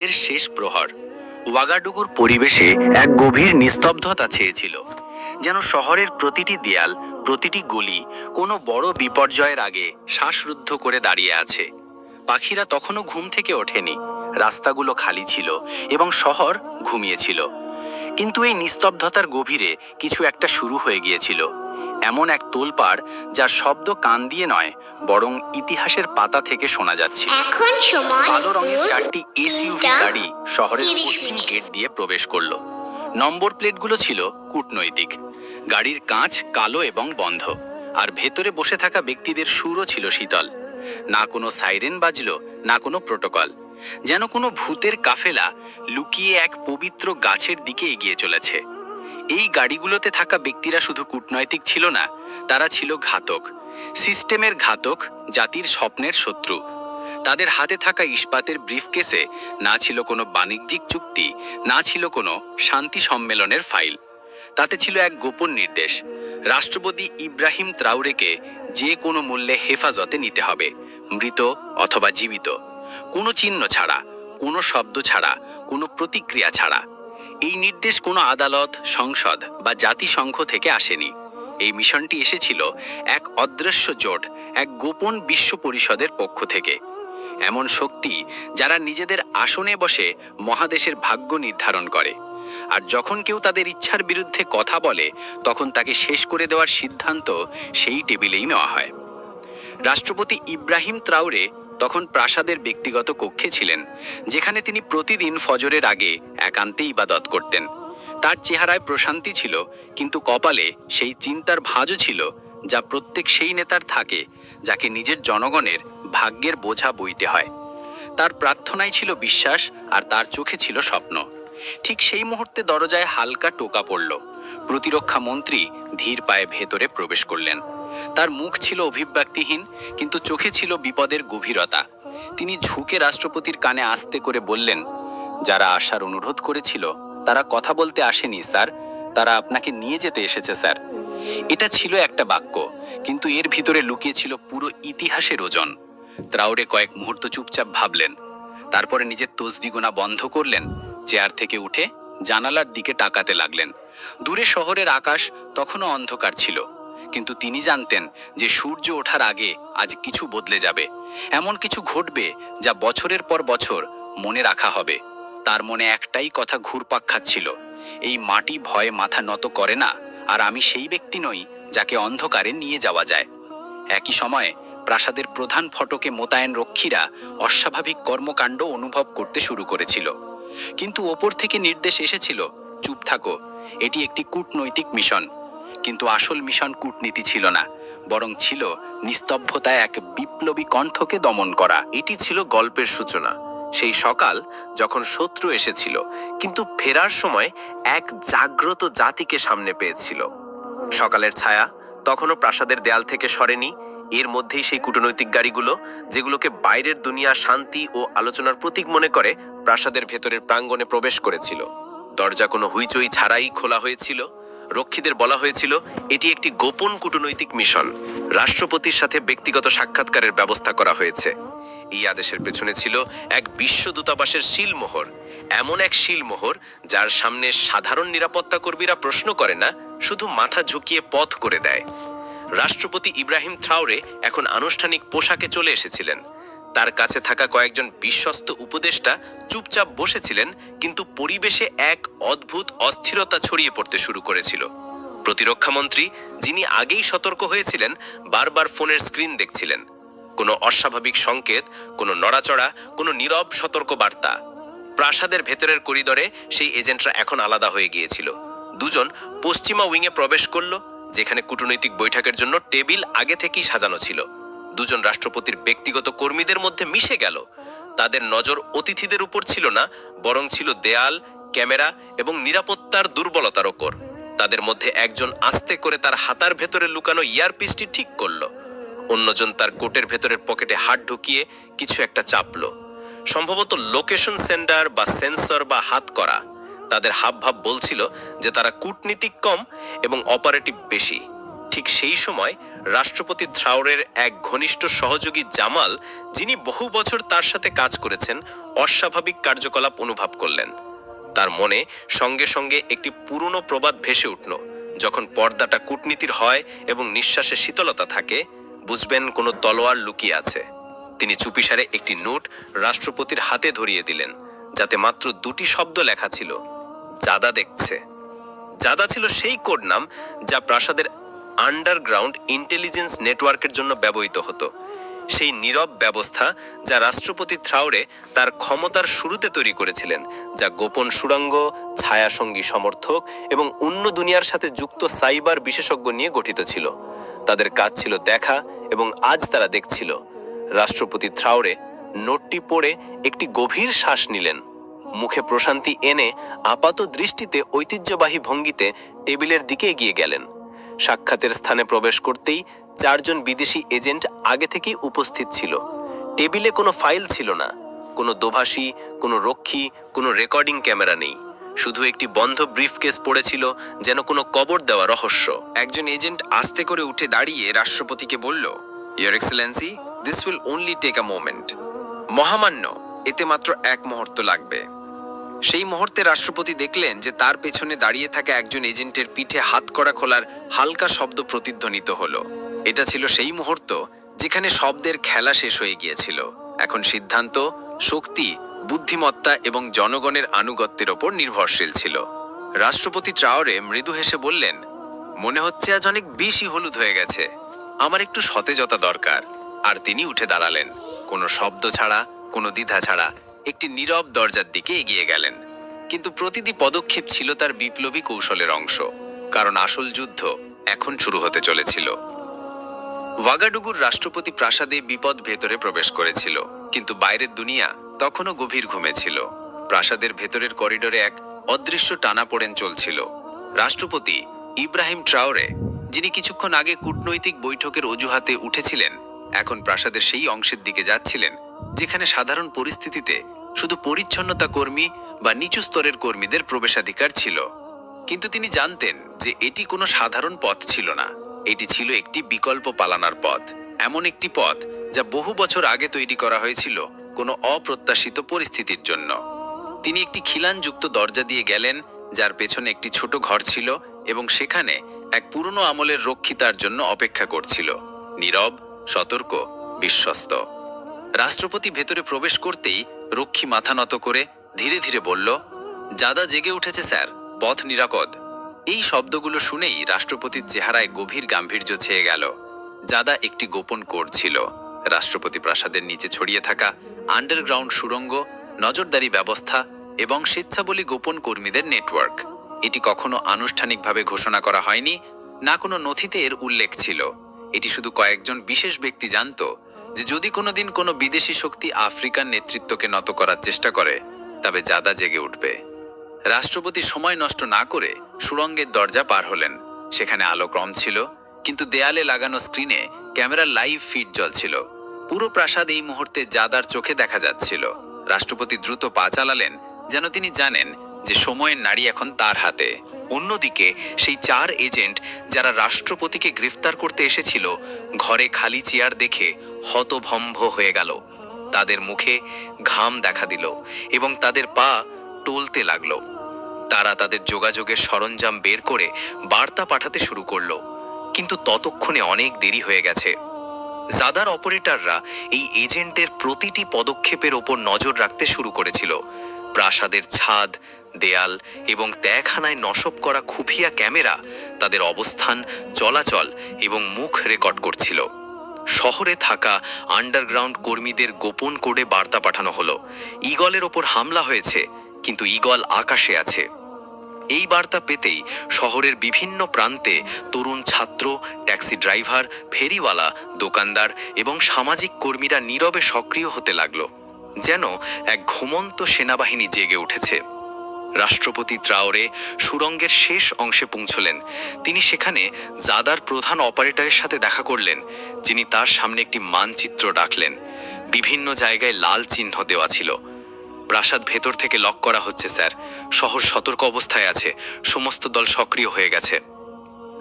এর শেষ প্রহর। ওয়াগাডুগুর পরিবেশে এক গভীর নিস্তব্ধতা ছেয়েছিল, যেন শহরের প্রতিটি দেয়াল, প্রতিটি গলি কোনো বড় বিপর্যয়ের আগে শ্বাসরুদ্ধ করে দাঁড়িয়ে আছে। পাখিরা তখনও ঘুম থেকে ওঠেনি, রাস্তাগুলো খালি ছিল এবং শহর ঘুমিয়েছিল। কিন্তু এই নিস্তব্ধতার গভীরে কিছু একটা শুরু হয়ে গিয়েছিল, এমন এক তোলপাড় যার শব্দ কান দিয়ে নয়, বরং ইতিহাসের পাতা থেকে শোনা যাচ্ছে। এখন সময় কালো রঙের চারটি এসইউভি গাড়ি শহরের পশ্চিম গেট দিয়ে প্রবেশ করলো। নম্বর প্লেটগুলো ছিল কূটনৈতিক। গাড়ির কাঁচ কালো এবং বন্ধ, আর ভেতরে বসে থাকা ব্যক্তিদের সুরও ছিল শীতল। না কোনো সাইরেন বাজলো, না কোনো প্রোটোকল। যেন কোনো ভূতের কাফেলা লুকিয়ে এক পবিত্র গাছের দিকে এগিয়ে চলেছে। এই গাড়িগুলোতে থাকা ব্যক্তিরা শুধু কূটনৈতিক ছিল না, তারা ছিল ঘাতক, সিস্টেমের ঘাতক, জাতির স্বপ্নের শত্রু। তাদের হাতে থাকা ইস্পাতের ব্রিফকেসে না ছিল কোনো বাণিজ্যিক চুক্তি, না ছিল কোনো শান্তি সম্মেলনের ফাইল। তাতে ছিল এক গোপন নির্দেশ: রাষ্ট্রপতি ইব্রাহিম ত্রাউরেকে যে কোনো মূল্যে হেফাজতে নিতে হবে, মৃত অথবা জীবিত, কোনো চিহ্ন ছাড়া, কোনো শব্দ ছাড়া, কোনো প্রতিক্রিয়া ছাড়া। এই নির্দেশ কোনো আদালত, সংসদ বা জাতিসংঘ থেকে আসেনি। এই মিশনটি এসেছিল এক অদৃশ্য জোট, এক গোপন বিশ্ব পরিষদের পক্ষ থেকে। এমন শক্তি যারা নিজেদের আসনে বসে মহাদেশের ভাগ্য নির্ধারণ করে, আর যখন কেউ তাদের ইচ্ছার বিরুদ্ধে কথা বলে, তখন তাকে শেষ করে দেওয়ার সিদ্ধান্ত সেই টেবিলেই নেওয়া হয়। রাষ্ট্রপতি ইব্রাহিম ত্রাউরে তখন প্রাসাদের ব্যক্তিগত কক্ষে ছিলেন, যেখানে তিনি প্রতিদিন ফজরের আগে একান্তে ইবাদত করতেন। তার চেহারায় প্রশান্তি ছিল, কিন্তু কপালে সেই চিন্তার ভাঁজও ছিল যা প্রত্যেক সেই নেতার থাকে যাকে নিজের জনগণের ভাগ্যের বোঝা বইতে হয়। তার প্রার্থনায় ছিল বিশ্বাস, আর তার চোখে ছিল স্বপ্ন। ঠিক সেই মুহূর্তে দরজায় হালকা টোকা পড়ল। প্রতিরক্ষা মন্ত্রী ধীর পায়ে ভেতরে প্রবেশ করলেন। তার মুখ ছিল অভিব্যক্তিহীন, কিন্তু চোখে ছিল বিপদের গভীরতা। তিনি ঝুঁকে রাষ্ট্রপতির কানে আস্তে করে বললেন, যারা আসার অনুরোধ করেছিল তারা কথা বলতে আসেনি স্যার, তারা আপনাকে নিয়ে যেতে এসেছে স্যার। এটা ছিল একটা বাক্য, কিন্তু এর ভিতরে লুকিয়ে ছিল পুরো ইতিহাসের ওজন। ত্রাউরে কয়েক মুহূর্ত চুপচাপ ভাবলেন, তারপরে নিজের তসবিহ গোনা বন্ধ করলেন, চেয়ার থেকে উঠে জানালার দিকে তাকাতে লাগলেন। দূরে শহরের আকাশ তখনও অন্ধকার ছিল, কিন্তু তিনি জানতেন যে সূর্য ওঠার আগে আজ কিছু বদলে যাবে। এমন কিছু ঘটবে যা বছরের পর বছর মনে রাখা হবে। তার মনে একটাই কথা ঘুরপাক খাচ্ছিল, এই মাটি ভয়ে মাথা নত করে না, আর আমি সেই ব্যক্তি নই যাকে অন্ধকারে নিয়ে যাওয়া যায়। একই সময়ে প্রাসাদের প্রধান ফটকে মোতায়েন রক্ষীরা অস্বাভাবিক কর্মকাণ্ড অনুভব করতে শুরু করেছিল। কিন্তু ওপর থেকে নির্দেশ এসেছিল, চুপ থাকো, এটি একটি কূটনৈতিক মিশন। কিন্তু আসল মিশন কূটনীতি ছিল না, বরং ছিল নিস্তব্ধতায় এক বিপ্লবী কণ্ঠকে দমন করা। এটি ছিল গল্পের সূচনা, সেই সকাল যখন শত্রু এসেছিল, কিন্তু ফেরার সময় এক জাগ্রত জাতিকে সামনে পেয়েছিল। সকালের ছায়া তখনও প্রাসাদের দেয়াল থেকে সরেনি। এর মধ্যেই সেই কূটনৈতিক গাড়িগুলো, যেগুলোকে বাইরের দুনিয়া শান্তি ও আলোচনার প্রতীক মনে করে, প্রাসাদের ভেতরের প্রাঙ্গণে প্রবেশ করেছিল। দরজা কোনো হুইচই ছাড়াই খোলা হয়েছিল। রক্ষীদের বলা হয়েছিল এটি একটি গোপন কূটনৈতিক মিশন। রাষ্ট্রপতির সাথে ব্যক্তিগত সাক্ষাৎকারের ব্যবস্থা করা হয়েছে। এই আদেশের পেছনে ছিল এক বিশ্ব দূতাবাসের শিলমোহর, এমন এক শিলমোহর যার সামনে সাধারণ নিরাপত্তা কর্মীরা প্রশ্ন করে না, শুধু মাথা ঝুঁকিয়ে পথ করে দেয়। রাষ্ট্রপতি ইব্রাহিম ত্রাউরে এখন আনুষ্ঠানিক পোশাকে চলে এসেছিলেন। তার কাছে থাকা কয়েকজন বিশ্বস্ত উপদেষ্টা চুপচাপ বসেছিলেন, কিন্তু পরিবেশে এক অদ্ভুত অস্থিরতা ছড়িয়ে পড়তে শুরু করেছিল। প্রতিরক্ষামন্ত্রী, যিনি আগেই সতর্ক হয়েছিলেন, বারবার ফোনের স্ক্রিন দেখছিলেন। কোনো অস্বাভাবিক সংকেত, কোনো নড়াচড়া, কোনো নীরব সতর্ক বার্তা। প্রাসাদের ভেতরের করিডরে সেই এজেন্টরা এখন আলাদা হয়ে গিয়েছিল। দুজন পশ্চিমা উইংয়ে প্রবেশ করলো, যেখানে কূটনৈতিক বৈঠকের জন্য টেবিল আগে থেকেই সাজানো ছিল। দুজন রাষ্ট্রপতির ব্যক্তিগত কর্মীদের মধ্যে মিশে গেল। তাদের নজর অতিথিদের উপর ছিল না, বরং ছিল দেয়াল, ক্যামেরা এবং নিরাপত্তার দুর্বলতার ওপর। তাদের মধ্যে একজন আস্তে করে তার হাতার ভেতরে লুকানো ইয়ারপিসটি ঠিক করলো। অন্যজন তার কোটের ভেতরের পকেটে হাত ঢুকিয়ে কিছু একটা চাপলো, সম্ভবত লোকেশন সেন্ডার বা সেন্সর বা হাত করা। তাদের হাবভাব বলছিল যে তারা কূটনীতিক কম এবং অপারেটিভ বেশি। ঠিক সেই সময় রাষ্ট্রপতি থ্রাওরের এক ঘনিষ্ঠ সহযোগী জামাল, যিনি বহু বছর তার সাথে কাজ করেছেন, অস্বাভাবিক কার্যকলাপ অনুভব করলেন। তার মনে সঙ্গে সঙ্গে একটি পুরনো প্রবাদ ভেসে উঠল, যখন পর্দাটা কূটনীতির হয় এবং নিঃশ্বাসে শীতলতা থাকে, বুঝবেন কোনো তলোয়ার লুকিয়ে আছে। তিনি চুপিসারে একটি নোট রাষ্ট্রপতির হাতে ধরিয়ে দিলেন, যাতে মাত্র দুটি শব্দ লেখা ছিল, জাদা দেখছে। জাদা ছিল সেই কোড নাম যা প্রাসাদের আন্ডারগ্রাউন্ড ইন্টেলিজেন্স নেটওয়ার্কের জন্য ব্যবহৃত হতো। সেই নীরব ব্যবস্থা যা রাষ্ট্রপতি থ্রাওরে তার ক্ষমতার শুরুতে তৈরি করেছিলেন, যা গোপন সুড়ঙ্গ, ছায়াসঙ্গী সমর্থক এবং অন্য দুনিয়ার সাথে যুক্ত সাইবার বিশেষজ্ঞ নিয়ে গঠিত ছিল। তাদের কাজ ছিল দেখা, এবং আজ তারা দেখছিল। রাষ্ট্রপতি থ্রাওরে নোটটি পড়ে একটি গভীর শ্বাস নিলেন, মুখে প্রশান্তি এনে আপাত দৃষ্টিতে ঐতিহ্যবাহী ভঙ্গিতে টেবিলের দিকে এগিয়ে গেলেন। সাক্ষাতের স্থানে প্রবেশ করতেই 4 জন বিদেশি এজেন্ট আগে থেকেই উপস্থিত ছিল। টেবিলে কোনো ফাইল ছিল না, কোনো দোভাষী, কোনো রক্ষী, কোনো রেকর্ডিং ক্যামেরা নেই। শুধু একটি বন্ধ ব্রিফকেস পড়েছিল, যেন কোনো কবর দেওয়া রহস্য। একজন এজেন্ট আস্তে করে উঠে দাঁড়িয়ে রাষ্ট্রপতিকে বলল, your excellency, this will only take a moment. মহামান্য, এতে মাত্র 1 মুহূর্ত লাগবে। সেই মুহূর্তে রাষ্ট্রপতি দেখলেন যে তার পেছনে দাঁড়িয়ে থাকা একজন এজেন্টের পিঠে হাতকড়া খোলার হালকা শব্দ প্রতিধ্বনিত হলো। এটা ছিল সেই মুহূর্ত যেখানে শব্দের খেলা শেষ হয়ে গিয়েছিল। এখন সিদ্ধান্ত, শক্তি, বুদ্ধিমত্তা এবং জনগণের আনুগত্যের ওপর নির্ভরশীল ছিল। রাষ্ট্রপতি ট্রাওরে মৃদু হেসে বললেন, মনে হচ্ছে আজ অনেক বেশি হলুদ হয়ে গেছে, আমার একটু সতেজতা দরকার। আর তিনি উঠে দাঁড়ালেন, কোনো শব্দ ছাড়া, কোনো দ্বিধা ছাড়া, একটি নীরব দরজার দিকে এগিয়ে গেলেন। কিন্তু প্রতিটি পদক্ষেপ ছিল তার বিপ্লবী কৌশলের অংশ, কারণ আসল যুদ্ধ এখন শুরু হতে চলেছিল। ওয়াগাডুগুর রাষ্ট্রপতি প্রাসাদে বিপদ ভেতরে প্রবেশ করেছিল, কিন্তু বাইরের দুনিয়া তখনও গভীর ঘুমে ছিল। প্রাসাদের ভেতরের করিডোরে এক অদৃশ্য টানাপোড়েন চলছিল। রাষ্ট্রপতি ইব্রাহিম ট্রাওরে, যিনি কিছুক্ষণ আগে কূটনৈতিক বৈঠকের অজুহাতে উঠেছিলেন, এখন প্রাসাদের সেই অংশের দিকে যাচ্ছিলেন যেখানে সাধারণ পরিস্থিতিতে শুধু পরিচ্ছন্নতা কর্মী বা নিচু স্তরের কর্মীদের প্রবেশাধিকার ছিল। কিন্তু তিনি জানতেন যে এটি কোনো সাধারণ পথ ছিল না, এটি ছিল একটি বিকল্প পালানোর পথ, এমন একটি পথ যা বহু বছর আগে তৈরি করা হয়েছিল কোনো অপ্রত্যাশিত পরিস্থিতির জন্য। তিনি একটি খিলানযুক্ত দরজা দিয়ে গেলেন, যার পেছনে একটি ছোট ঘর ছিল, এবং সেখানে এক পুরনো আমলের রক্ষী তার জন্য অপেক্ষা করছিল, নীরব, সতর্ক, বিশ্বস্ত। রাষ্ট্রপতি ভেতরে প্রবেশ করতেই রক্ষী মাথা নত করে ধীরে ধীরে বলল, জাদা জেগে উঠেছে স্যার, পথ নিরাপদ। এই শব্দগুলো শুনেই রাষ্ট্রপতির চেহারায় গভীর গাম্ভীর্য ছেয়ে গেল। জাদা একটি গোপন কোড ছিল, রাষ্ট্রপতি প্রাসাদের নিচে ছড়িয়ে থাকা আন্ডারগ্রাউন্ড সুড়ঙ্গ, নজরদারি ব্যবস্থা এবং স্বেচ্ছাবলী গোপন কর্মীদের নেটওয়ার্ক। এটি কখনো আনুষ্ঠানিকভাবে ঘোষণা করা হয়নি, না কোনো নথিতে এর উল্লেখ ছিল। এটি শুধু কয়েকজন বিশেষ ব্যক্তি জানত যে যদি কোনোদিন কোনো বিদেশি শক্তি আফ্রিকার নেতৃত্বকে নত করার চেষ্টা করে, তবে জাদা জেগে উঠবে। রাষ্ট্রপতি সময় নষ্ট না করে সুড়ঙ্গের দরজা পার হলেন। সেখানে আলো কম ছিল, কিন্তু দেয়ালে লাগানো স্ক্রিনে ক্যামেরার লাইভ ফিড জ্বলছিল। পুরো প্রাসাদ এই মুহূর্তে জাদার চোখে দেখা যাচ্ছিল। রাষ্ট্রপতি দ্রুত পা চালালেন, যেন তিনি জানেন যে সময়ের নাড়ি এখন তার হাতে। অন্যদিকে সেই 4 এজেন্ট যারা রাষ্ট্রপতিকে গ্রেফতার করতে এসেছিল, ঘরে খালি চেয়ার দেখে হতভম্ব হয়ে গেল। তাদের মুখে ঘাম দেখা দিল এবং তাদের পা টলতে লাগলো। তারা তাদের যোগাযোগের সরঞ্জাম বের করে বার্তা পাঠাতে শুরু করলো, কিন্তু ততক্ষণে অনেক দেরি হয়ে গেছে। জাদার অপারেটররা এই এজেন্টের প্রতিটি পদক্ষেপের ওপর নজর রাখতে শুরু করেছিল। প্রাসাদের ছাদ, দেয়াল এবং ত্যাগখানায় নশব করা খুফিয়া ক্যামেরা তাদের অবস্থান, চলাচল এবং মুখ রেকর্ড করছিল। শহরে থাকা আন্ডারগ্রাউন্ড কর্মীদের গোপন কোডে বার্তা পাঠানো হলো, ঈগলের ওপর হামলা হয়েছে, কিন্তু ঈগল আকাশে আছে। এই বার্তা পেতেই শহরের বিভিন্ন প্রান্তে তরুণ ছাত্র, ট্যাক্সি ড্রাইভার, ফেরিওয়ালা, দোকানদার এবং সামাজিক কর্মীরা নীরবে সক্রিয় হতে লাগলো, যেন এক ঘুমন্ত সেনাবাহিনী জেগে উঠেছে। রাষ্ট্রপতি ট্রাওরে সুড়ঙ্গের শেষ অংশে পৌঁছলেন। তিনি সেখানে জাদার প্রধান অপারেটরের সাথে দেখা করলেন, যিনি তার সামনে একটি মানচিত্র রাখলেন। বিভিন্ন জায়গায় লাল চিহ্ন দেওয়া ছিল। প্রাসাদ ভেতর থেকে লক করা হচ্ছে স্যার, শহর সতর্ক অবস্থায় আছে, সমস্ত দল সক্রিয় হয়ে গেছে।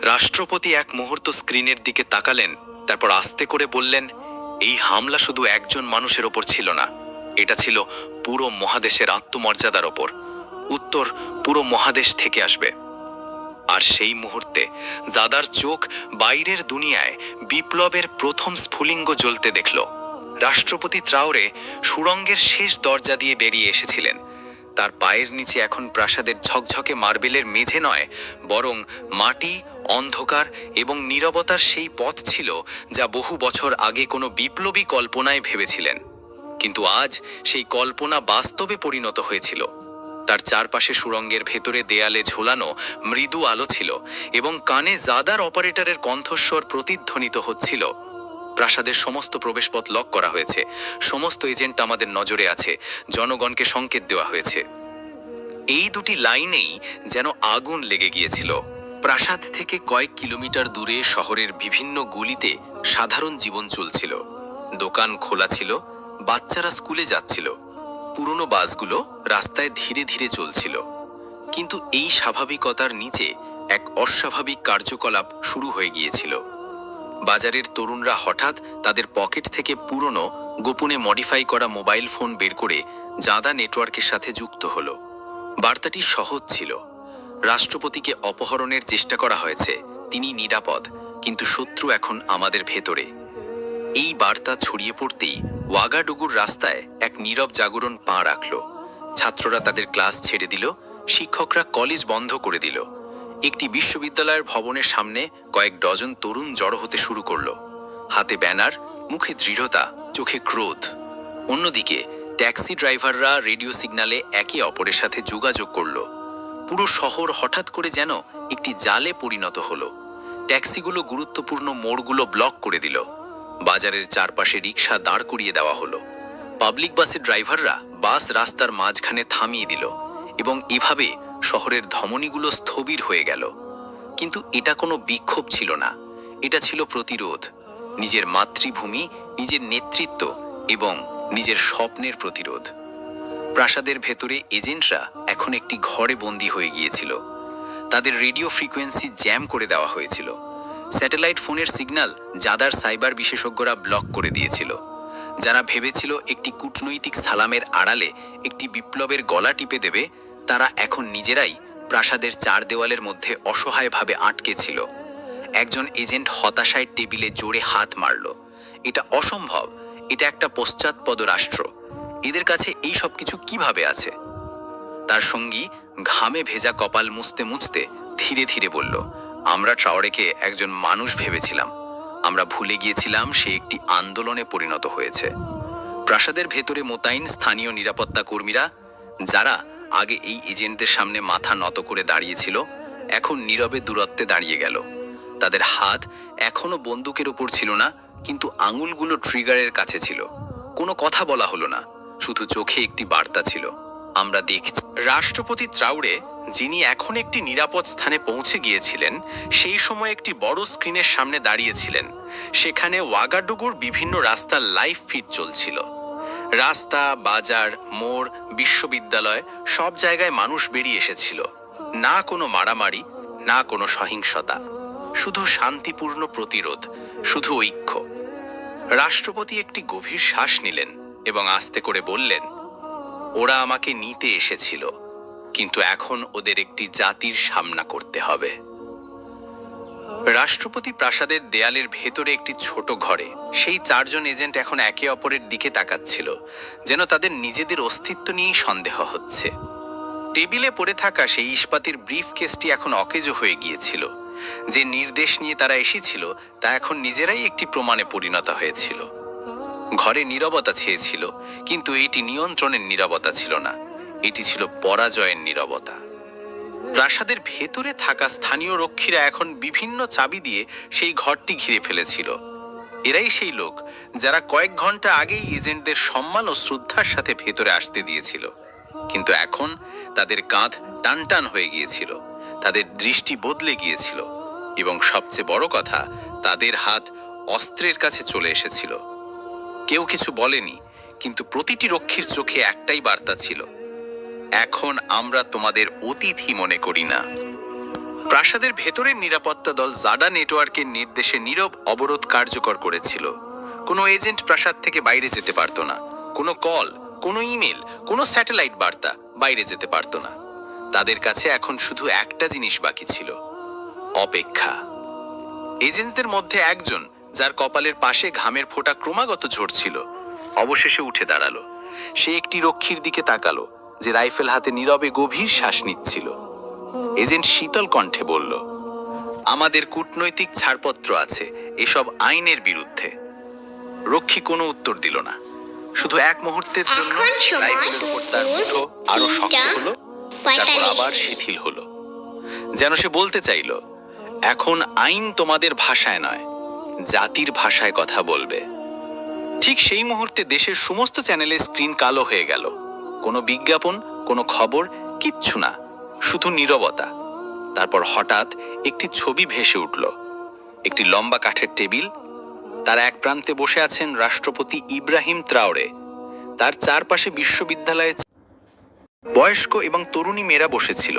রাষ্ট্রপতি এক মুহূর্ত স্ক্রিনের দিকে তাকালেন, তারপর আস্তে করে বললেন, এই হামলা শুধু একজন মানুষের ওপর ছিল না, এটা ছিল পুরো মহাদেশের আত্মমর্যাদার ওপর। উত্তর পুরো মহাদেশ থেকে আসবে। আর সেই মুহূর্তে জাদার চোখ বাইরের দুনিয়ায় বিপ্লবের প্রথম স্ফুলিঙ্গ জ্বলতে দেখল। রাষ্ট্রপতি ত্রাওরে সুড়ঙ্গের শেষ দরজা দিয়ে বেরিয়ে এসেছিলেন। তার পায়ের নিচে এখন প্রাসাদের ঝকঝকে মার্বেলের মেঝে নয়, বরং মাটি, অন্ধকার এবং নীরবতার সেই পথ ছিল যা বহু বছর আগে কোনো বিপ্লবী কল্পনায় ভেবেছিলেন। কিন্তু আজ সেই কল্পনা বাস্তবে পরিণত হয়েছিল। তার চারপাশে সুড়ঙ্গের ভেতরে দেয়ালে ঝোলানো মৃদু আলো ছিল এবং কানে জাদার অপারেটরের কণ্ঠস্বর প্রতিধ্বনিত হচ্ছিল। প্রাসাদের সমস্ত প্রবেশপথ লক করা হয়েছে, সমস্ত এজেন্ট আমাদের নজরে আছে, জনগণকে সংকেত দেওয়া হয়েছে। এই দুটি লাইনেই যেন আগুন লেগে গিয়েছিল। প্রাসাদ থেকে কয়েক কিলোমিটার দূরে শহরের বিভিন্ন গলিতে সাধারণ জীবন চলছিল। দোকান খোলা ছিল, বাচ্চারা স্কুলে যাচ্ছিল, পুরনো বাসগুলো রাস্তায় ধীরে ধীরে চলছিল। কিন্তু এই স্বাভাবিকতার নিচে এক অস্বাভাবিক কার্যকলাপ শুরু হয়ে গিয়েছিল। বাজারের তরুণরা হঠাৎ তাদের পকেট থেকে পুরনো, গোপনে মডিফাই করা মোবাইল ফোন বের করে জাদা নেটওয়ার্কের সাথে যুক্ত হলো। বার্তাটি সহজ ছিল, রাষ্ট্রপতিকে অপহরণের চেষ্টা করা হয়েছে, তিনি নিরাপদ, কিন্তু শত্রু এখন আমাদের ভেতরে। এই বার্তা ছড়িয়ে পড়তেই ওয়াগাডুগুর রাস্তায় এক নীরব জাগরণ পা রাখল। ছাত্ররা তাদের ক্লাস ছেড়ে দিল, শিক্ষকরা কলেজ বন্ধ করে দিল। একটি বিশ্ববিদ্যালয়ের ভবনের সামনে কয়েক ডজন তরুণ জড়ো হতে শুরু করল, হাতে ব্যানার, মুখে দৃঢ়তা, চোখে ক্রোধ। অন্যদিকে ট্যাক্সি ড্রাইভাররা রেডিও সিগন্যালে একে অপরের সাথে যোগাযোগ করল। পুরো শহর হঠাৎ করে যেন একটি জালে পরিণত হলো। ট্যাক্সিগুলো গুরুত্বপূর্ণ মোড়গুলো ব্লক করে দিল, বাজারের চারপাশে রিক্সা দাঁড় করিয়ে দেওয়া হলো। পাবলিক বাসের ড্রাইভাররা বাস রাস্তার মাঝখানে থামিয়ে দিল এবং এভাবে শহরের ধমনীগুলো স্থবির হয়ে গেল। কিন্তু এটা কোনো বিক্ষোভ ছিল না, এটা ছিল প্রতিরোধ। নিজের মাতৃভূমি, নিজের নেতৃত্ব এবং নিজের স্বপ্নের প্রতিরোধ। প্রাসাদের ভেতরে এজেন্টরা এখন একটি ঘরে বন্দী হয়ে গিয়েছিল। তাদের রেডিও ফ্রিকোয়েন্সি জ্যাম করে দেওয়া হয়েছিল। স্যাটেলাইট ফোনের সিগন্যাল জাদার সাইবার বিশেষজ্ঞরা ব্লক করে দিয়েছিল। যারা ভেবেছিল একটি কূটনৈতিক সালামের আড়ালে একটি বিপ্লবের গলা টিপে দেবে, তারা এখন নিজেরাই প্রাসাদের চার দেওয়ালের মধ্যে অসহায়ভাবে আটকে ছিল। একজন এজেন্ট হতাশায় টেবিলে জোরে হাত মারল। এটা অসম্ভব, এটা একটা পশ্চাৎপদ রাষ্ট্র, এদের কাছে এই সব কিছু কিভাবে আছে? তার সঙ্গী ঘামে ভেজা কপাল মুছতে মুছতে ধীরে ধীরে বলল, আমরা ট্রাওরেকে একজন মানুষ ভেবেছিলাম, আমরা ভুলে গিয়েছিলাম সে একটি আন্দোলনে পরিণত হয়েছে। প্রাসাদের ভেতরে মোতায়েন স্থানীয় নিরাপত্তা কর্মীরা, যারা আগে এই এজেন্টদের সামনে মাথা নত করে দাঁড়িয়েছিল, এখন নীরবে দূরত্বে দাঁড়িয়ে গেল। তাদের হাত এখনো বন্দুকের উপর ছিল না, কিন্তু আঙুলগুলো ট্রিগারের কাছে ছিল। কোনো কথা বলা হলো না, শুধু চোখে একটি বার্তা ছিল, আমরা দেখছি। রাষ্ট্রপতি ত্রাউরে, যিনি এখন একটি নিরাপদ স্থানে পৌঁছে গিয়েছিলেন, সেই সময় একটি বড় স্ক্রিনের সামনে দাঁড়িয়েছিলেন। সেখানে ওয়াগাডুগুর বিভিন্ন রাস্তার লাইভ ফিড চলছিল। রাস্তা, বাজার, মোড়, বিশ্ববিদ্যালয়, সব জায়গায় মানুষ বেরিয়ে এসেছিল। না কোনো মারামারি, না কোনো সহিংসতা, শুধু শান্তিপূর্ণ প্রতিরোধ, শুধু ঐক্য। রাষ্ট্রপতি একটি গভীর শ্বাস নিলেন এবং আস্তে করে বললেন, ওরা আমাকে নিতে এসেছিল, কিন্তু এখন ওদের একটি জাতির সামনা করতে হবে। রাষ্ট্রপতি প্রাসাদের দেয়ালের ভেতরে একটি ছোট ঘরে সেই চারজন এজেন্ট এখন একে অপরের দিকে তাকাচ্ছিল, যেন তাদের নিজেদের অস্তিত্ব নিয়েই সন্দেহ হচ্ছে। টেবিলে পড়ে থাকা সেই ইস্পাতের ব্রিফ কেসটি এখন অকেজো হয়ে গিয়েছিল। যে নির্দেশ নিয়ে তারা এসেছিল তা এখন নিজেরাই একটি প্রমাণে পরিণত হয়েছিল। ঘরে নীরবতা ছেয়েছিল, কিন্তু এটি নিয়ন্ত্রণের নীরবতা ছিল না, এটি ছিল পরাজয়ের নীরবতা। প্রাসাদের ভেতরে থাকা স্থানীয় রক্ষীরা এখন বিভিন্ন চাবি দিয়ে সেই ঘরটি ঘিরে ফেলেছিল। এরাই সেই লোক যারা কয়েক ঘন্টা আগেই এজেন্টদের সম্মান ও শ্রদ্ধার সাথে ভেতরে আসতে দিয়েছিল। কিন্তু এখন তাদের কাঁধ টানটান হয়ে গিয়েছিল, তাদের দৃষ্টি বদলে গিয়েছিল এবং সবচেয়ে বড় কথা, তাদের হাত অস্ত্রের কাছে চলে এসেছিল। কেউ কিছু বলেনি, কিন্তু প্রতিটি রক্ষীর চোখে একটাই বার্তা ছিল, এখন আমরা তোমাদের অতিথি মনে করি না। প্রাসাদের ভেতরের নিরাপত্তা দল জাডা নেটওয়ার্কের নির্দেশে নীরব অবরোধ কার্যকর করেছিল। কোনো এজেন্ট প্রাসাদ থেকে বাইরে যেতে পারত না, কোনো কল, কোনো ইমেল, কোনো স্যাটেলাইট বার্তা বাইরে যেতে পারত না। তাদের কাছে এখন শুধু একটা জিনিস বাকি ছিল, অপেক্ষা। এজেন্টদের মধ্যে একজন, যার কপালের পাশে ঘামের ফোঁটা ক্রমাগত ঝরছিল, অবশেষে উঠে দাঁড়ালো। সে একটি রক্ষীর দিকে তাকালো, যে রাইফেল হাতে নীরবে গভীর শ্বাস নিচ্ছিল। এজেন্ট শীতল কণ্ঠে বলল, আমাদের কূটনৈতিক ছাড়পত্র আছে, এসব আইনের বিরুদ্ধে। রক্ষী কোনো উত্তর দিল না, শুধু এক মুহূর্তের জন্য রাইফেলের উপর তার মুঠো আরো শক্ত হলো, তারপর আবার শিথিল হলো, যেন সে বলতে চাইল, এখন আইন তোমাদের ভাষায় নয়, জাতির ভাষায় কথা বলবে। ঠিক সেই মুহূর্তে দেশের সমস্ত চ্যানেলে স্ক্রিন কালো হয়ে গেল। কোনো বিজ্ঞাপন, কোনো খবর, কিচ্ছু না, শুধু নীরবতা। তারপর হঠাৎ একটি ছবি ভেসে উঠল। একটি লম্বা কাঠের টেবিল, তার এক প্রান্তে বসে আছেন রাষ্ট্রপতি ইব্রাহিম ত্রাওরে। তার চারপাশে বিশ্ববিদ্যালয়ের বয়স্ক এবং তরুণী মেয়েরা বসেছিল।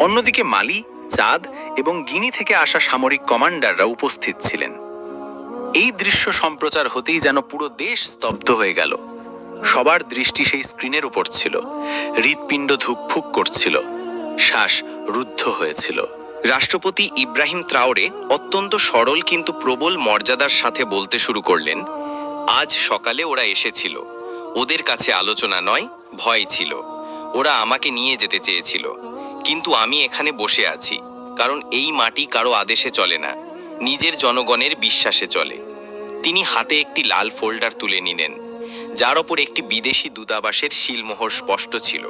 অন্যদিকে মালি, চাঁদ এবং গিনি থেকে আসা সামরিক কমান্ডাররা উপস্থিত ছিলেন। এই দৃশ্য সম্প্রচার হতেই যেন পুরো দেশ স্তব্ধ হয়ে গেল। সবার দৃষ্টি সেই স্ক্রিনের উপর ছিল। হৃৎপিণ্ড ধুকফুক করছিল, শ্বাস রুদ্ধ হয়েছিল। রাষ্ট্রপতি ইব্রাহিম ত্রাওরে অত্যন্ত সরল কিন্তু প্রবল মর্যাদার সাথে বলতে শুরু করলেন, আজ সকালে ওরা এসেছিল। ওদের কাছে আলোচনা নয়, ভয় ছিল। ওরা আমাকে নিয়ে যেতে চেয়েছিল, কিন্তু আমি এখানে বসে আছি কারণ এই মাটি কারো আদেশে চলে না, নিজের জনগণের বিশ্বাসে চলে। তিনি হাতে একটি লাল ফোল্ডার তুলে নিলেন, যার ওপর একটি বিদেশি দূতাবাসের সিলমোহর স্পষ্ট ছিল।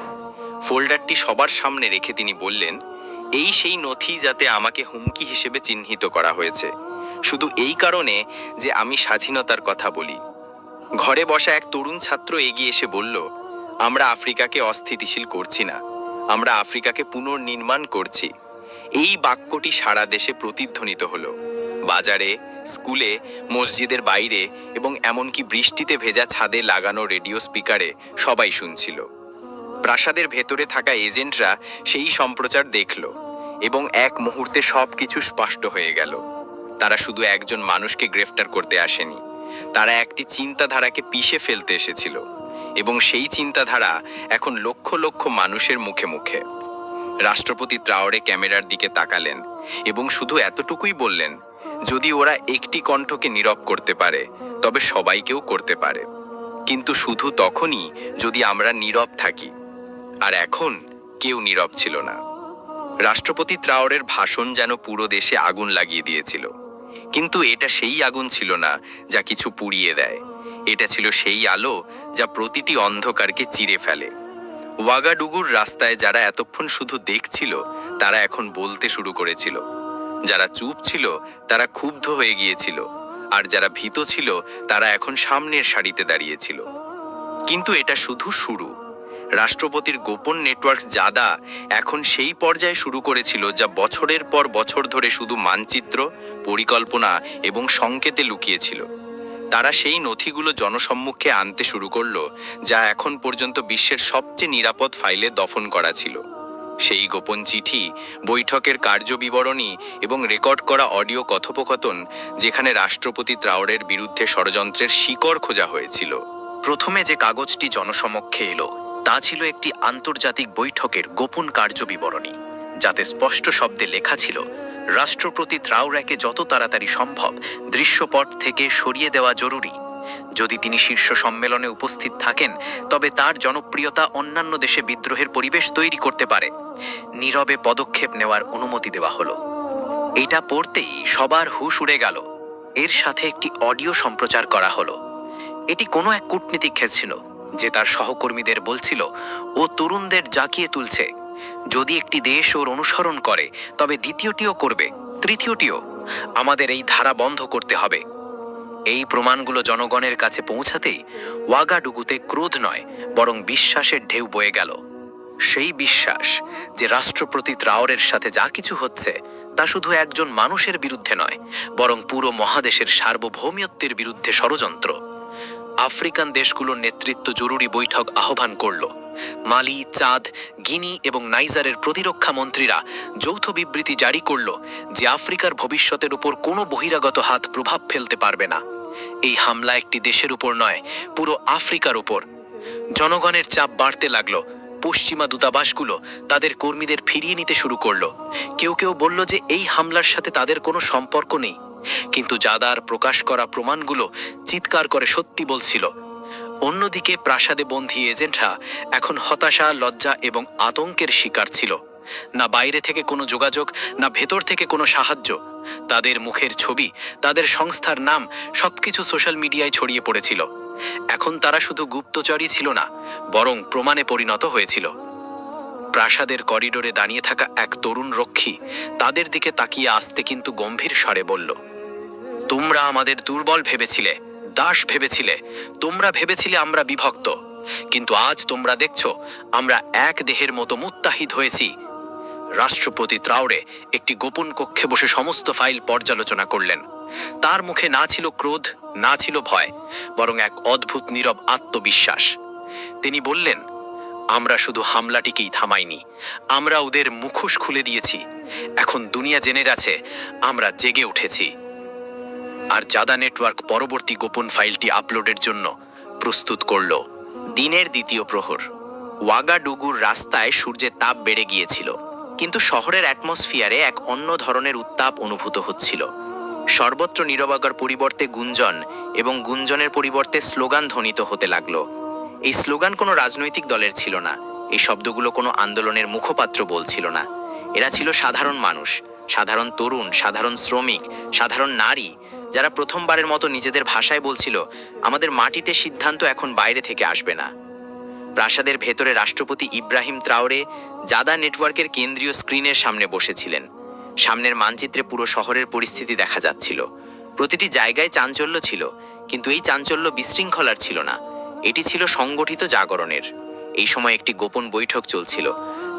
ফোল্ডারটি সবার সামনে রেখে তিনি বললেন, এই সেই নথি যাতে আমাকে হুমকি হিসেবে চিহ্নিত করা হয়েছে, শুধু এই কারণে যে আমি স্বাধীনতার কথা বলি। ঘরে বসা এক তরুণ ছাত্র এগিয়ে এসে বলল, আমরা আফ্রিকাকে অস্থিতিশীল করছি না, আমরা আফ্রিকাকে পুনর্নির্মাণ করছি। এই বাক্যটি সারা দেশে প্রতিধ্বনিত হলো। বাজারে, স্কুলে, মসজিদের বাইরে এবং এমনকি বৃষ্টিতে ভেজা ছাদে লাগানো রেডিও স্পিকারে সবাই শুনছিল। প্রাসাদের ভেতরে থাকা এজেন্টরা সেই সম্প্রচার দেখল এবং এক মুহূর্তে সবকিছু স্পষ্ট হয়ে গেল। তারা শুধু একজন মানুষকে গ্রেফতার করতে আসেনি, তারা একটি চিন্তাধারাকে পিষে ফেলতে এসেছিল, এবং সেই চিন্তাধারা এখন লক্ষ লক্ষ মানুষের মুখে মুখে। রাষ্ট্রপতি ত্রাওরে ক্যামেরার দিকে তাকালেন এবং শুধু এতটুকুই বললেন, যদি ওরা একটি কণ্ঠকে নীরব করতে পারে তবে সবাইকেও করতে পারে, কিন্তু শুধু তখনই যদি আমরা নীরব থাকি। আর এখন কেউ নীরব ছিল না। রাষ্ট্রপতি ত্রাওরের ভাষণ যেন পুরো দেশে আগুন লাগিয়ে দিয়েছিল, কিন্তু এটা সেই আগুন ছিল না যা কিছু পুড়িয়ে দেয়। এটা ছিল সেই আলো যা প্রতিটি অন্ধকারকে চিরে ফেলে। ওয়াগাডুগুর রাস্তায় যারা এতক্ষণ শুধু দেখছিল, তারা এখন বলতে শুরু করেছিল। যারা চুপ ছিল তারা ক্ষুব্ধ হয়ে গিয়েছিল, আর যারা ভীত ছিল তারা এখন সামনের সারিতে দাঁড়িয়েছিল। কিন্তু এটা শুধু শুরু। রাষ্ট্রপতির গোপন নেটওয়ার্ক জাদা এখন সেই পর্যায়ে শুরু করেছিল যা বছরের পর বছর ধরে শুধু মানচিত্র, পরিকল্পনা এবং সংকেতে লুকিয়েছিল। তারা সেই নথিগুলো জনসম্মুখে আনতে শুরু করলো, যা এখন পর্যন্ত বিশ্বের সবচেয়ে নিরাপদ ফাইলে দফন করা ছিল। সেই গোপন চিঠি, বৈঠকের কার্যবিবরণী এবং রেকর্ড করা অডিও কথোপকথন, যেখানে রাষ্ট্রপতি ত্রাওরের বিরুদ্ধে ষড়যন্ত্রের শিকড় খোঁজা হয়েছিল। প্রথমে যে কাগজটি জনসমক্ষে এলো তা ছিল একটি আন্তর্জাতিক বৈঠকের গোপন কার্যবিবরণী, যাতে স্পষ্ট শব্দে লেখা ছিল, রাষ্ট্রপতি ত্রাওরেকে যত তাড়াতাড়ি সম্ভব দৃশ্যপট থেকে সরিয়ে দেওয়া জরুরি। যদি তিনি শীর্ষ সম্মেলনে উপস্থিত থাকেন তবে তার জনপ্রিয়তা অন্যান্য দেশে বিদ্রোহের পরিবেশ তৈরি করতে পারে। নীরবে পদক্ষেপ নেওয়ার অনুমতি দেওয়া হলো। এটা পড়তেই সবার হুঁশ উড়ে গেল। এর সাথে একটি অডিও সম্প্রচার করা হলো। এটি কোনো এক কূটনীতিক ছিল, যে তার সহকর্মীদের বলছিল, ও তরুণদের জাকিয়ে তুলছে। যদি একটি দেশ ওর অনুসরণ করে তবে দ্বিতীয়টিও করবে, তৃতীয়টিও। আমাদের এই ধারা বন্ধ করতে হবে। এই প্রমাণগুলো জনগণের কাছে পৌঁছাতেই ওয়াগাডুগুতে ক্রোধ নয়, বরং বিশ্বাসের ঢেউ বয়ে গেল। সেই বিশ্বাস যে রাষ্ট্রপতি ত্রাওরের সাথে যা কিছু হচ্ছে তা শুধু একজন মানুষের বিরুদ্ধে নয়, বরং পুরো মহাদেশের সার্বভৌমত্বের বিরুদ্ধে ষড়যন্ত্র। আফ্রিকান দেশগুলোর নেতৃত্ব জরুরি বৈঠক আহ্বান করল। মালি, চাঁদ, গিনি এবং নাইজারের প্রতিরক্ষা মন্ত্রীরা যৌথ বিবৃতি জারি করল যে আফ্রিকার ভবিষ্যতের উপর কোনো বহিরাগত হাত প্রভাব ফেলতে পারবে না। এই হামলা একটি দেশের উপর নয়, পুরো আফ্রিকার উপর। জনগণের চাপ বাড়তে লাগলো। পশ্চিমা দূতাবাসগুলো তাদের কর্মীদের ফিরিয়ে নিতে শুরু করলো। কেউ কেউ বলল যে এই হামলার সাথে তাদের কোনো সম্পর্ক নেই, কিন্তু জাদার প্রকাশ করা প্রমাণগুলো চিৎকার করে সত্যি বলছিল। অন্যদিকে প্রাসাদে বন্দী এজেন্টরা এখন হতাশা, লজ্জা এবং আতঙ্কের শিকার ছিল। না বাইরে থেকে কোনো যোগাযোগ, না ভেতর থেকে কোনো সাহায্য। তাদের মুখের ছবি, তাদের সংস্থার নাম সবকিছু সোশ্যাল মিডিয়ায় ছড়িয়ে পড়েছিল। এখন তারা শুধু গুপ্তচরই ছিল না, বরং প্রমাণে পরিণত হয়েছিল। প্রাসাদের করিডোরে দাঁড়িয়ে থাকা এক তরুণ রক্ষী তাদের দিকে তাকিয়ে আসতে কিন্তু গম্ভীর স্বরে বলল, তোমরা আমাদের দুর্বল ভেবেছিলে, দাস ভেবেছিলে, তোমরা ভেবেছিলে আমরা বিভক্ত, কিন্তু আজ তোমরা দেখছো আমরা এক দেহের মতো মুত্তাহিদ হয়েছি। রাষ্ট্রপতি ত্রাওরে একটি গোপন কক্ষে বসে সমস্ত ফাইল পর্যালোচনা করলেন। তার মুখে না ছিল ক্রোধ, না ছিল ভয়, বরং এক অদ্ভুত নীরব আত্মবিশ্বাস। তিনি বললেন, আমরা শুধু হামলাটিকেই থামাইনি, আমরা ওদের মুখোশ খুলে দিয়েছি। এখন দুনিয়া জেনে গেছে আমরা জেগে উঠেছি। আর জাদা নেটওয়ার্ক পরবর্তী গোপন ফাইলটি আপলোডের জন্য প্রস্তুত করল। দিনের দ্বিতীয় প্রহর। ওয়াগাডুগুর রাস্তায় সূর্যের তাপ বেড়ে গিয়েছিল, কিন্তু শহরের অ্যাটমসফিয়ারে এক অন্য ধরনের উত্তাপ অনুভূত হচ্ছিল। সর্বত্র নীরবতার পরিবর্তে গুঞ্জন, এবং গুঞ্জনের পরিবর্তে স্লোগান ধ্বনিত হতে লাগলো। এই স্লোগান কোনো রাজনৈতিক দলের ছিল না, এই শব্দগুলো কোনো আন্দোলনের মুখপাত্র বলছিল না। এরা ছিল সাধারণ মানুষ, সাধারণ তরুণ, সাধারণ শ্রমিক, সাধারণ নারী, যারা প্রথমবারের মতো নিজেদের ভাষায় বলছিল, আমাদের মাটিতে সিদ্ধান্ত এখন বাইরে থেকে আসবে না। প্রাসাদের ভেতরে রাষ্ট্রপতি ইব্রাহিম ত্রাওরে জাদা নেটওয়ার্কের কেন্দ্রীয় স্ক্রিনের সামনে বসেছিলেন। সামনের মানচিত্রে পুরো শহরের পরিস্থিতি দেখা যাচ্ছিল। প্রতিটি জায়গায় চাঞ্চল্য ছিল, কিন্তু এই চাঞ্চল্য বিশৃঙ্খলার ছিল না, এটি ছিল সংগঠিত জাগরণের। এই সময় একটি গোপন বৈঠক চলছিল।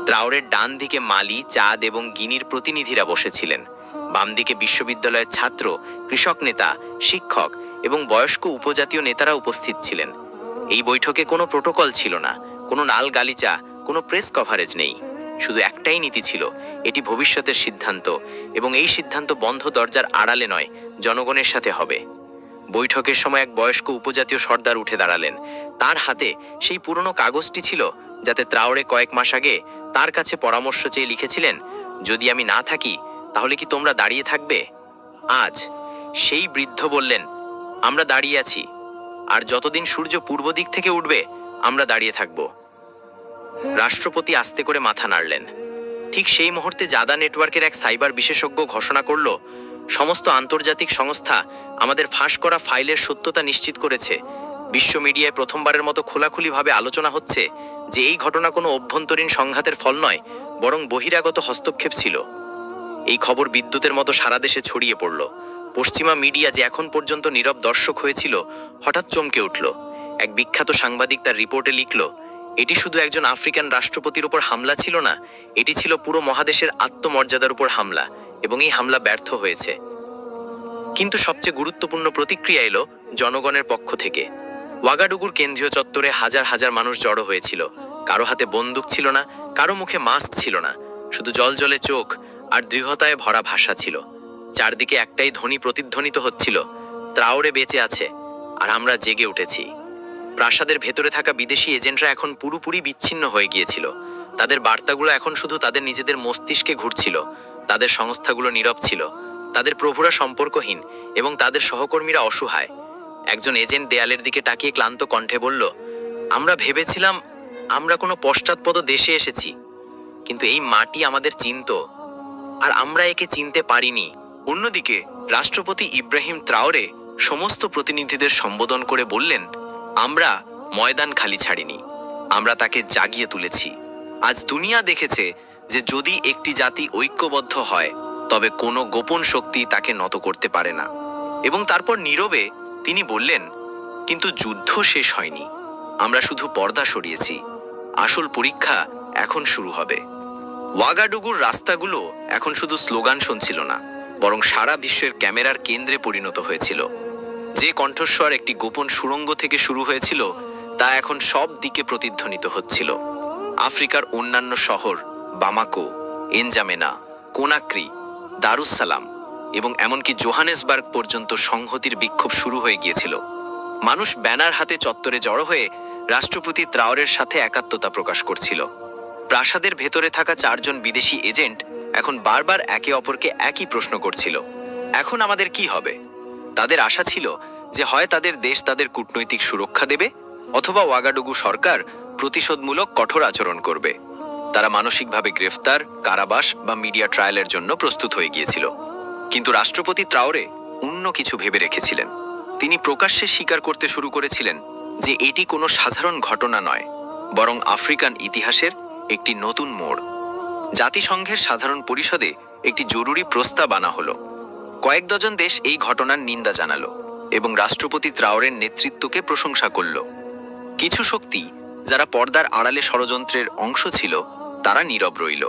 ত্রাওরের ডান দিকে মালি, চাঁদ এবং গিনির প্রতিনিধিরা বসেছিলেন। বাম দিকে বিশ্ববিদ্যালয়ের ছাত্র, কৃষক নেতা, শিক্ষক এবং বয়স্ক উপজাতীয় নেতারা উপস্থিত ছিলেন। এই বৈঠকে কোনো প্রোটোকল ছিল না, কোনো নাল গালিচা, কোনো প্রেস কভারেজ নেই। শুধু একটাই নীতি ছিল, এটি ভবিষ্যতের সিদ্ধান্ত, এবং এই সিদ্ধান্ত বন্ধ দরজার আড়ালে নয়, জনগণের সাথে হবে। বৈঠকের সময় এক বয়স্ক উপজাতীয় সর্দার উঠে দাঁড়ালেন। তার হাতে সেই পুরনো কাগজটি ছিল, যাতে ত্রাওরে কয়েক মাস আগে তার কাছে পরামর্শ চেয়ে লিখেছিলেন, যদি আমি না থাকি তাহলে কি তোমরা দাঁড়িয়ে থাকবে? আজ সেই বৃদ্ধ বললেন, আমরা দাঁড়িয়ে আছি, আর যতদিন সূর্য পূর্ব দিক থেকে উঠবে আমরা দাঁড়িয়ে থাকব। রাষ্ট্রপতি আস্তে করে মাথা নাড়লেন। ঠিক সেই মুহূর্তে জাদা নেটওয়ার্কের এক সাইবার বিশেষজ্ঞ ঘোষণা করল, সমস্ত আন্তর্জাতিক সংস্থা আমাদের ফাঁস করা ফাইলের সত্যতা নিশ্চিত করেছে। বিশ্ব মিডিয়ায় প্রথমবারের মতো খোলাখুলিভাবে আলোচনা হচ্ছে যে এই ঘটনা কোনো অভ্যন্তরীণ সংঘাতের ফল নয়, বরং বহিরাগত হস্তক্ষেপ ছিল। এই খবর বিদ্যুতের মতো সারা দেশে ছড়িয়ে পড়ল। পশ্চিমা মিডিয়া, যে এখন পর্যন্ত নীরব দর্শক হয়েছিল, হঠাৎ চমকে উঠল। এক বিখ্যাত সাংবাদিক তার রিপোর্টে লিখল, এটি শুধু একজন আফ্রিকান রাষ্ট্রপতির উপর হামলা ছিল না, এটি ছিল পুরো মহাদেশের আত্মমর্যাদার উপর হামলা, এবং এই হামলা ব্যর্থ হয়েছে। কিন্তু সবচেয়ে গুরুত্বপূর্ণ প্রতিক্রিয়া এলো জনগণের পক্ষ থেকে। ওয়াগাডুগুর কেন্দ্রীয় চত্বরে হাজার হাজার মানুষ জড়ো হয়েছিল। কারো হাতে বন্দুক ছিল না, কারো মুখে মাস্ক ছিল না, শুধু জলজলে চোখ আর দৃঢ়তায় ভরা ভাষা ছিল। চারদিকে একটাই ধ্বনি প্রতিধ্বনিত হচ্ছিল, ত্রাওরে বেঁচে আছে, আর আমরা জেগে উঠেছি। প্রাসাদের ভেতরে থাকা বিদেশি এজেন্টরা এখন পুরোপুরি বিচ্ছিন্ন হয়ে গিয়েছিল। তাদের বার্তাগুলো এখন শুধু তাদের নিজেদের মস্তিষ্কে ঘুরছিল। তাদের সংস্থাগুলো নীরব ছিল, তাদের প্রভুরা সম্পর্কহীন, এবং তাদের সহকর্মীরা অসহায়। একজন এজেন্ট দেয়ালের দিকে তাকিয়ে ক্লান্ত কণ্ঠে বলল, আমরা ভেবেছিলাম আমরা কোনো পশ্চাৎপদ দেশে এসেছি, কিন্তু এই মাটি আমাদের চিনত, আর আমরা একে চিনতে পারিনি। অন্যদিকে রাষ্ট্রপতি ইব্রাহিম ত্রাওরে সমস্ত প্রতিনিধিদের সম্বোধন করে বললেন, আমরা ময়দান খালি ছাড়িনি, আমরা তাকে জাগিয়ে তুলেছি। আজ দুনিয়া দেখেছে যে যদি একটি জাতি ঐক্যবদ্ধ হয়, তবে কোনো গোপন শক্তি তাকে নত করতে পারে না। এবং তারপর নীরবে তিনি বললেন, কিন্তু যুদ্ধ শেষ হয়নি, আমরা শুধু পর্দা সরিয়েছি, আসল পরীক্ষা এখন শুরু হবে। ওয়াগাডুগুর রাস্তাগুলো এখন শুধু স্লোগান শুনছিল না, বরং সারা বিশ্বের ক্যামেরার কেন্দ্রে পরিণত হয়েছিল। যে কণ্ঠস্বর একটি গোপন সুড়ঙ্গ থেকে শুরু হয়েছিল, তা এখন সব দিকে প্রতিধ্বনিত হচ্ছিল। আফ্রিকার অন্যান্য শহর বামাকো, এনজামেনা, কোনাক্রি, দারুসালাম এবং এমনকি জোহানেসবার্গ পর্যন্ত সংহতির বিক্ষোভ শুরু হয়ে গিয়েছিল। মানুষ ব্যানার হাতে চত্বরে জড়ো হয়ে রাষ্ট্রপতি ত্রাওরের সাথে একাত্মতা প্রকাশ করছিল। প্রাসাদের ভেতরে থাকা 4 জন বিদেশি এজেন্ট এখন বারবার একে অপরকে একই প্রশ্ন করছিল, এখন আমাদের কি হবে? তাদের আশা ছিল যে হয় তাদের দেশ তাদের কূটনৈতিক সুরক্ষা দেবে, অথবা ওয়াগাডুগু সরকার প্রতিশোধমূলক কঠোর আচরণ করবে। তারা মানসিকভাবে গ্রেফতার, কারাবাস বা মিডিয়া ট্রায়ালের জন্য প্রস্তুত হয়ে গিয়েছিল। কিন্তু রাষ্ট্রপতি ত্রাওরে অন্য কিছু ভেবে রেখেছিলেন। তিনি প্রকাশ্যে স্বীকার করতে শুরু করেছিলেন যে এটি কোনো সাধারণ ঘটনা নয়, বরং আফ্রিকান ইতিহাসের একটি নতুন মোড়। জাতিসংঘের সাধারণ পরিষদে একটি জরুরি প্রস্তাব আনা হলো। কয়েক ডজন দেশ এই ঘটনার নিন্দা জানালো এবং রাষ্ট্রপতি ত্রাওরের নেতৃত্বকে প্রশংসা করল। কিছু শক্তি, যারা পর্দার আড়ালে ষড়যন্ত্রের অংশ ছিল, তারা নীরব রইল।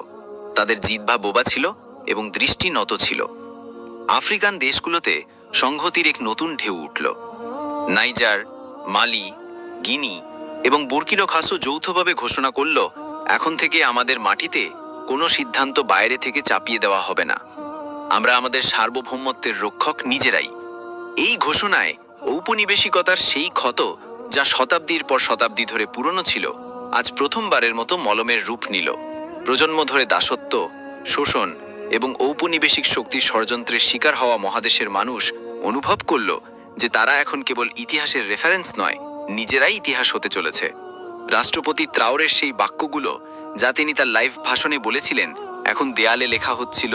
তাদের জিহ্বা বোবা ছিল এবং দৃষ্টি নত ছিল। আফ্রিকান দেশগুলোতে সংহতির এক নতুন ঢেউ উঠল। নাইজার, মালি, গিনি এবং বুর্কিনা ফাসো যৌথভাবে ঘোষণা করল, এখন থেকে আমাদের মাটিতে কোনো সিদ্ধান্ত বাইরে থেকে চাপিয়ে দেওয়া হবে না। আমরা আমাদের সার্বভৌমত্বের রক্ষক নিজেরাই। এই ঘোষণায় ঔপনিবেশিকতার সেই ক্ষত, যা শতাব্দীর পর শতাব্দী ধরে পুরনো ছিল, আজ প্রথমবারের মতো মলমের রূপ নিল। প্রজন্ম ধরে দাসত্ব, শোষণ এবং ঔপনিবেশিক শক্তির ষড়যন্ত্রের শিকার হওয়া মহাদেশের মানুষ অনুভব করল যে তারা এখন কেবল ইতিহাসের রেফারেন্স নয়, নিজেরাই ইতিহাস হতে চলেছে। রাষ্ট্রপতি ত্রাওরের সেই বাক্যগুলো, যা তিনি তার লাইভ ভাষণে বলেছিলেন, এখন দেয়ালে লেখা হচ্ছিল,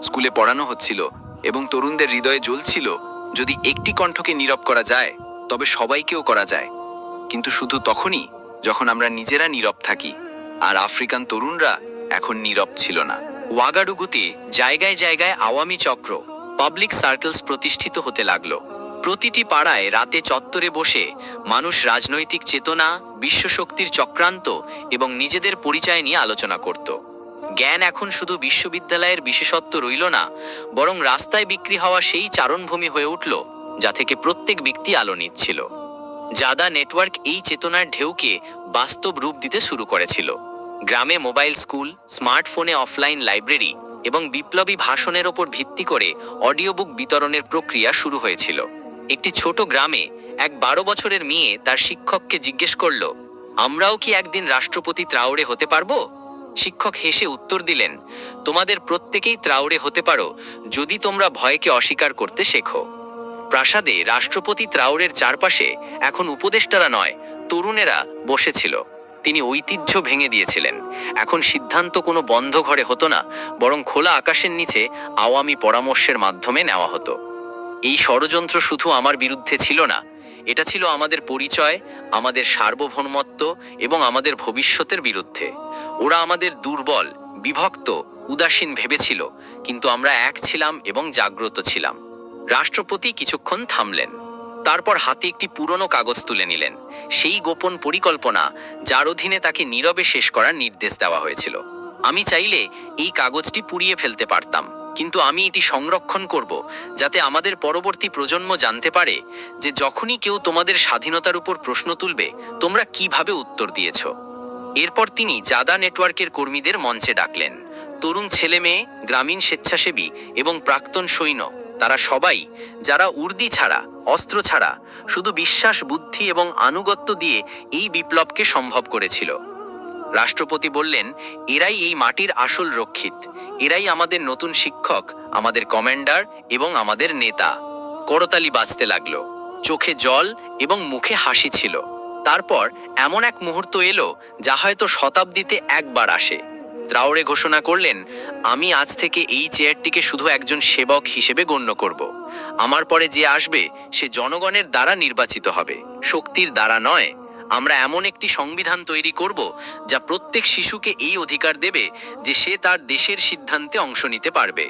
স্কুলে পড়ানো হচ্ছিল এবং তরুণদের হৃদয়ে জ্বলছিল। যদি একটি কণ্ঠকে নীরব করা যায়, তবে সবাইকেও করা যায়, কিন্তু শুধু তখনই যখন আমরা নিজেরা নীরব থাকি। আর আফ্রিকান তরুণরা এখন নীরব ছিল না। ওয়াগাডুগুতে জায়গায় জায়গায় আওয়ামী চক্র, পাবলিক সার্কেলস প্রতিষ্ঠিত হতে লাগলো। প্রতিটি পাড়ায় রাতে চত্বরে বসে মানুষ রাজনৈতিক চেতনা, বিশ্বশক্তির চক্রান্ত এবং নিজেদের পরিচয় নিয়ে আলোচনা করত। জ্ঞান এখন শুধু বিশ্ববিদ্যালয়ের বিশেষত্ব রইল না, বরং রাস্তায় বিক্রি হওয়া সেই চারণভূমি হয়ে উঠল, যা থেকে প্রত্যেক ব্যক্তি আলো নিচ্ছিল। জাদা নেটওয়ার্ক এই চেতনার ঢেউকে বাস্তব রূপ দিতে শুরু করেছিল। গ্রামে মোবাইল স্কুল, স্মার্টফোনে অফলাইন লাইব্রেরি এবং বিপ্লবী ভাষণের ওপর ভিত্তি করে অডিও বুক বিতরণের প্রক্রিয়া শুরু হয়েছিল। একটি ছোট গ্রামে এক 12 বছরের মেয়ে তার শিক্ষককে জিজ্ঞেস করল, আমরাও কি একদিন রাষ্ট্রপতি ত্রাওরে হতে পারবো? শিক্ষক হেসে উত্তর দিলেন, তোমাদের প্রত্যেকেই ত্রাওরে হতে পারো, যদি তোমরা ভয়কে অস্বীকার করতে শেখো। প্রাসাদে রাষ্ট্রপতি ত্রাওরের চারপাশে এখন উপদেষ্টারা নয়, তরুণেরা বসেছিল। তিনি ঐতিহ্য ভেঙে দিয়েছিলেন। এখন সিদ্ধান্ত কোনো বন্ধ ঘরে হতো না, বরং খোলা আকাশের নিচে আওয়ামী পরামর্শের মাধ্যমে নেওয়া হতো। এই ষড়যন্ত্র শুধু আমার বিরুদ্ধে ছিল না, এটা ছিল আমাদের পরিচয়, আমাদের সার্বভৌমত্ব এবং আমাদের ভবিষ্যতের বিরুদ্ধে। ওরা আমাদের দুর্বল, বিভক্ত, উদাসীন ভেবেছিল, কিন্তু আমরা এক ছিলাম এবং জাগ্রত ছিলাম। রাষ্ট্রপতি কিছুক্ষণ থামলেন, তারপর হাতে একটি পুরনো কাগজ তুলে নিলেন, সেই গোপন পরিকল্পনা যার অধীনে তাকে নীরবে শেষ করার নির্দেশ দেওয়া হয়েছিল। আমি চাইলে এই কাগজটি পুড়িয়ে ফেলতে পারতাম, কিন্তু আমি এটি সংরক্ষণ করব, যাতে আমাদের পরবর্তী প্রজন্ম জানতে পারে যে যখনই কেউ তোমাদের স্বাধীনতার উপর প্রশ্ন তুলবে, তোমরা কিভাবে উত্তর দিয়েছ। এরপর তিনি জাদা নেটওয়ার্কের কর্মীদের মঞ্চে ডাকলেন। তরুণ ছেলে মেয়ে, গ্রামীণ স্বেচ্ছাসেবী এবং প্রাক্তন সৈন্য, তারা সবাই, যারা উর্দি ছাড়া, অস্ত্র ছাড়া, শুধু বিশ্বাস, বুদ্ধি এবং আনুগত্য দিয়ে এই বিপ্লবকে সম্ভব করেছিল। রাষ্ট্রপতি বললেন, এরাই এই মাটির আসল রক্ষিত, এরাই আমাদের নতুন শিক্ষক, আমাদের কমান্ডার এবং আমাদের নেতা। করতালি বাজতে লাগলো, চোখে জল এবং মুখে হাসি ছিল। তারপর এমন এক মুহূর্ত এলো যা হয়তো শতাব্দীতে একবার আসে। ত্রাওরে ঘোষণা করলেন, আমি আজ থেকে এই চেয়ারটিকে শুধু একজন সেবক হিসেবে গণ্য করব। আমার পরে যে আসবে সে জনগণের দ্বারা নির্বাচিত হবে, শক্তির দ্বারা নয়। আমরা এমন একটি সংবিধান তৈরি করব যা প্রত্যেক শিশুকে এই অধিকার দেবে যে সে তার দেশের সিদ্ধান্তে অংশ নিতে পারবে।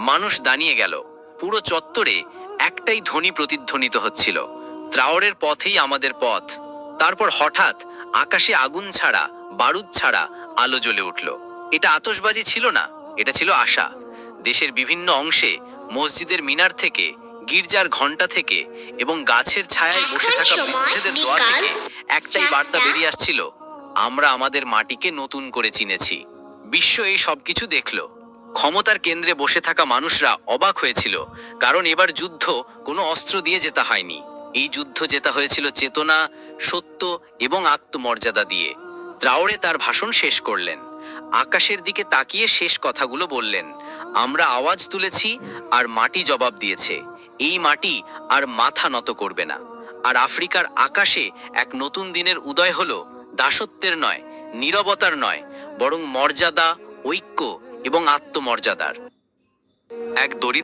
মানুষ দাঁড়িয়ে গেল। পুরো চত্বরে একটাই ধ্বনি প্রতিধ্বনিত হচ্ছিল, ত্রাওরের পথেই আমাদের পথ। তারপর হঠাৎ আকাশে আগুন ছাড়া, বারুদ ছাড়া আলো জ্বলে উঠল। এটা আতশবাজি ছিল না, এটা ছিল আশা। দেশের বিভিন্ন অংশে, মসজিদের মিনার থেকে গির্জার ঘণ্টা থেকে এবং গাছের ছায়ায় বসে থাকা বৃদ্ধেদের দোয়া থেকে একটাই বার্তা বেরিয়ে আসছিল, আমরা আমাদের মাটিকে নতুন করে চিনেছি। বিশ্ব এই সবকিছু দেখল। ক্ষমতার কেন্দ্রে বসে থাকা মানুষরা অবাক হয়েছিল, কারণ এবার যুদ্ধ কোনো অস্ত্র দিয়ে জেতা হয়নি। এই যুদ্ধ জেতা হয়েছিল চেতনা, সত্য এবং আত্মমর্যাদা দিয়ে। ত্রাওরে তার ভাষণ শেষ করলেন, আকাশের দিকে তাকিয়ে শেষ কথাগুলো বললেন, আমরা আওয়াজ তুলেছি আর মাটি জবাব দিয়েছে। এই মাটি আর মাথা নত করবে না। আর আফ্রিকার আকাশে এক নতুন দিনের উদয় হলো, দাসত্বের নয়, নীরবতার নয়, বরং মর্যাদা, ঐক্য এবং আত্মমর্যাদার। এক দরিদ্র